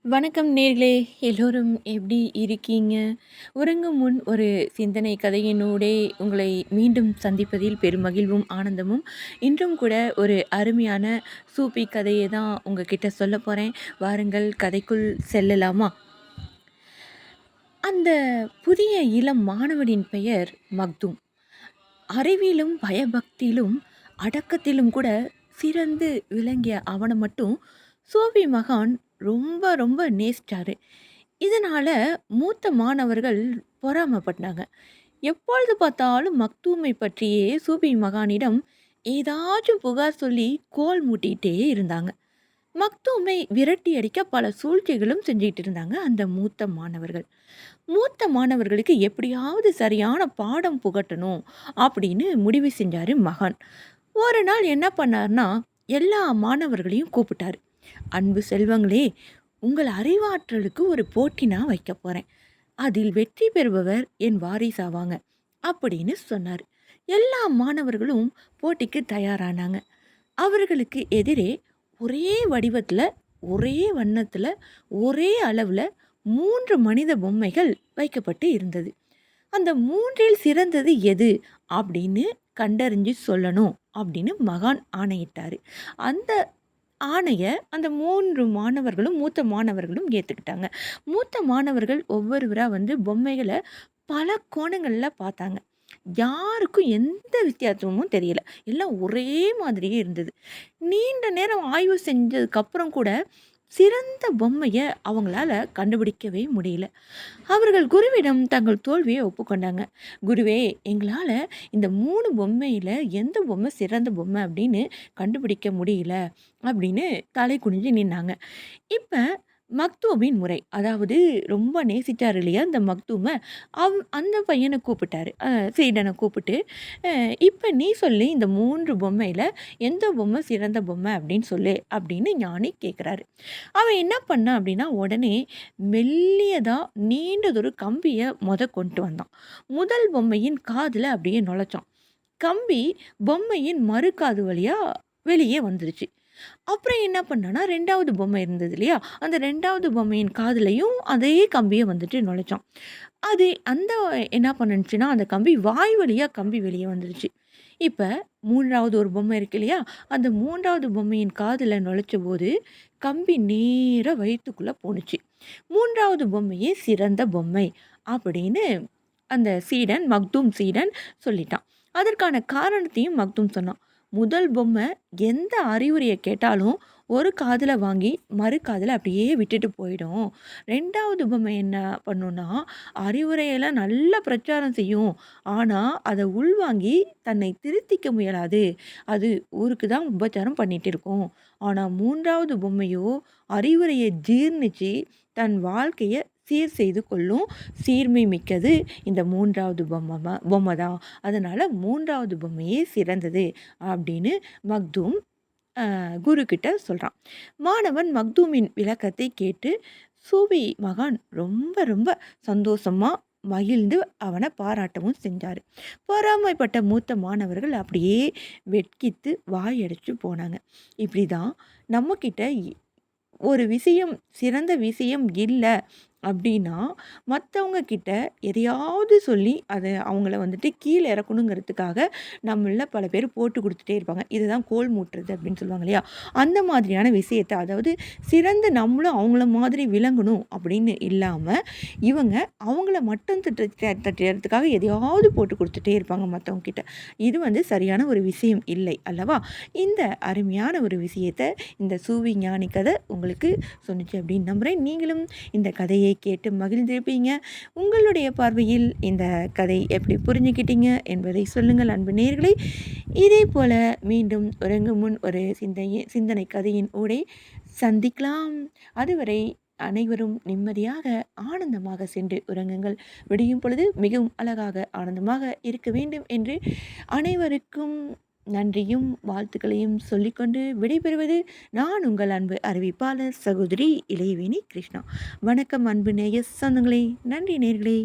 வணக்கம் நேர்களே! எல்லோரும் எப்படி இருக்கீங்க? உறங்கும் முன் ஒரு சிந்தனை கதையினூடே உங்களை மீண்டும் சந்திப்பதில் பெருமகிழ்வும், ஆனந்தமும். இன்றும் கூட ஒரு அருமையான சூப்பி கதையை தான் உங்ககிட்ட சொல்லப் போறேன். வாருங்கள் கதைக்குள் செல்லலாமா? அந்த புதிய இளம் மாணவனின் பெயர் மக்தும். அறிவிலும், பயபக்தியிலும், அடக்கத்திலும் கூட சிறந்து விளங்கிய அவன மட்டும் சோஃபி மகான் ரொம்ப ரொம்ப நேசிச்சாரு. இதனால மூத்த மாணவர்கள் பொறாமைப்பட்டாங்க. எப்பொழுது பார்த்தாலும் மக்தூமை பற்றியே சூபி மகானிடம் ஏதாச்சும் புகார் சொல்லி கோல் மூட்டிகிட்டே இருந்தாங்க. மக்தூமை விரட்டி அடிக்க பல சூழ்ச்சிகளும் செஞ்சுட்டு இருந்தாங்க அந்த மூத்த மாணவர்கள். மூத்த மாணவர்களுக்கு எப்படியாவது சரியான பாடம் புகட்டணும் அப்படின்னு முடிவு செஞ்சாரு மகான். ஒரு நாள் என்ன பண்ணார்னா, எல்லா மாணவர்களையும் கூப்பிட்டாரு. அன்பு செல்வங்களே, உங்கள் அறிவாற்றலுக்கு ஒரு போட்டி நான் வைக்க போறேன். அதில் வெற்றி பெறுபவர் என் வாரிசாவாங்க அப்படின்னு சொன்னார். எல்லா மாணவர்களும் போட்டிக்கு தயாரானாங்க. அவர்களுக்கு எதிரே ஒரே வடிவத்தில், ஒரே வண்ணத்தில், ஒரே அளவில் 3 மனித பொம்மைகள் வைக்கப்பட்டு இருந்தது. அந்த 3ல் சிறந்தது எது அப்படின்னு கண்டறிஞ்சு சொல்லணும் அப்படின்னு மகான் ஆணையிட்டார். அந்த ஆணைய அந்த 3 மாணவர்களும், மூத்த மாணவர்களும் ஏற்றுக்கிட்டாங்க. மூத்த மாணவர்கள் ஒவ்வொருவரா வந்து பொம்மைகளை பல கோணங்களில் பார்த்தாங்க. யாருக்கும் எந்த வித்தியாசமும் தெரியல. எல்லாம் ஒரே மாதிரியே இருந்தது. நீண்ட நேரம் ஆய்வு செஞ்சதுக்கப்புறம் கூட சிறந்த பொம்மைய அவங்களால கண்டுபிடிக்கவே முடியல. அவர்கள் குருவிடம் தங்கள் தோல்வியை ஒப்புக்கொண்டாங்க. "குருவே, எங்களால இந்த 3 பொம்மையில எந்த பொம்மை சிறந்த பொம்மை அப்படின்னு கண்டுபிடிக்க முடியல" அப்படின்னு தலை குனிஞ்சு நின்னாங்க. இப்ப மக்தூமின் முறை. அதாவது ரொம்ப நேசிச்சாரு இல்லையா அந்த மக்தூம, அந்த பையன கூப்பிட்டாரு. சீடன கூப்பிட்டு, "இப்ப நீ சொல்லு இந்த 3 பொம்மையில எந்த பொம்மை சிறந்த பொம்மை அப்படின்னு சொல்லு" அப்படின்னு ஞானி கேட்குறாரு. அவன் என்ன பண்ணான் அப்படின்னா, உடனே மெல்லியதா நீண்டதொரு கம்பிய கொண்டு வந்தான். முதல் பொம்மையின் காதுல அப்படியே நுழைச்சான். கம்பி பொம்மையின் மறுகாது வழியா வெளியே வந்துருச்சு. அப்புறம் என்ன பண்ணான்னா, 2வது பொம்மை இருந்தது இல்லையா? அந்த 2வது பொம்மையின் காதுலயும் அதே கம்பிய வந்துட்டு நுழைச்சான். அது அந்த என்ன பண்ணுச்சுன்னா, அந்த கம்பி வாய் வழியா கம்பி வெளிய வந்துருச்சு. இப்ப 3வது ஒரு பொம்மை இருக்கு இல்லையா? அந்த 3வது பொம்மையின் காதுல நுழைச்சபோது, கம்பி நேரா வயித்துக்குள்ள போணுச்சு. 3வது பொம்மையே சிறந்த பொம்மை அப்படின்னு அந்த சீடன், மக்தூம் சீடன் சொல்லிட்டான். அதற்கான காரணத்தையும் மக்தூம் சொன்னான். முதல் பொம்மை எந்த அறிவுரைய கேட்டாலும் ஒரு காதுல வாங்கி, மறு காதுல அப்படியே விட்டுட்டு போயிடும். 2வது பொம்மை என்ன பண்ணும்னா, அறிவுரையெல்லாம் நல்லா பிரச்சாரம் செய்யும். ஆனா, அத உள்வாங்கி தன்னை திருத்திக்க முயலாது. அது ஊருக்கு தான் உபச்சாரம் பண்ணிட்டு இருக்கும். ஆனா 3வது பொம்மையோ அறிவுரைய ஜீர்ணிச்சு தன் வாழ்க்கைய சீர் செய்து கொள்ளும். சீர்மை மிக்கது இந்த 3வது பொம்மை தான். அதனால 3வது பொம்மையே சிறந்தது அப்படின்னு மக்தூம் குரு கிட்ட சொல்றான். மாணவன் மக்தூமின் விளக்கத்தை கேட்டு சூபி மகான் ரொம்ப ரொம்ப சந்தோஷமா மகிழ்ந்து அவனை பாராட்டவும் செஞ்சாரு. பொறாமைப்பட்ட மூத்த மாணவர்கள் அப்படியே வெட்கித்து வாயடைச்சு போனாங்க. இப்படிதான் நம்மக்கிட்ட ஒரு விஷயம் சிறந்த விஷயம் இல்ல அப்படின்னா, மத்தவங்க கிட்ட எதையாவது சொல்லி அத அவங்கள வந்துட்டு கீழ இறக்கணுங்கிறதுக்காக நம்மள்ல பல பேர் போட்டு குடுத்துட்டே இருப்பாங்க. இதுதான் கோல் மூட்டுறது அப்படின்னு சொல்லுவாங்க இல்லையா? அந்த மாதிரியான விஷயத்த அதாவது சிறந்து நம்மளும் அவங்கள மாதிரி விளங்கணும் அப்படின்னு இல்லாம, இவங்க அவங்கள மட்டம் தட்டுறதுக்காக எதையாவது போட்டு குடுத்துட்டே இருப்பாங்க மத்தவங்க கிட்ட. இது வந்து சரியான ஒரு விஷயம் இல்லை அல்லவா? இந்த அருமையான ஒரு விஷயத்த இந்த சூவி ஞானி கதை உங்களுக்கு சொன்னுச்சு அப்படின்னு நம்புறேன். நீங்களும் இந்த கதையை கேட்டு மகிழ்ந்திருப்பீங்க. உங்களுடைய பார்வையில் இந்த கதை எப்படி புரிஞ்சுக்கிட்டீங்க என்பதை சொல்லுங்கள் அன்பு நேயர்களே. இதே போல மீண்டும் உறங்கும் முன் ஒரு சிந்தனை கதையின் ஊடே சந்திக்கலாம். அதுவரை அனைவரும் நிம்மதியாக ஆனந்தமாக சென்று உறங்குங்கள். விடியும் பொழுது மிகவும் அழகாக ஆனந்தமாக இருக்க வேண்டும் என்று அனைவருக்கும் நன்றியும் வாழ்த்துக்களையும் சொல்லிக்கொண்டு விடைபெறுவது நான் உங்கள் அன்பு அறிவிப்பாளர் சகோதரி இளையவேணி கிருஷ்ணா. வணக்கம் அன்பு நேய சொந்தங்களே. நன்றி நேயர்களே.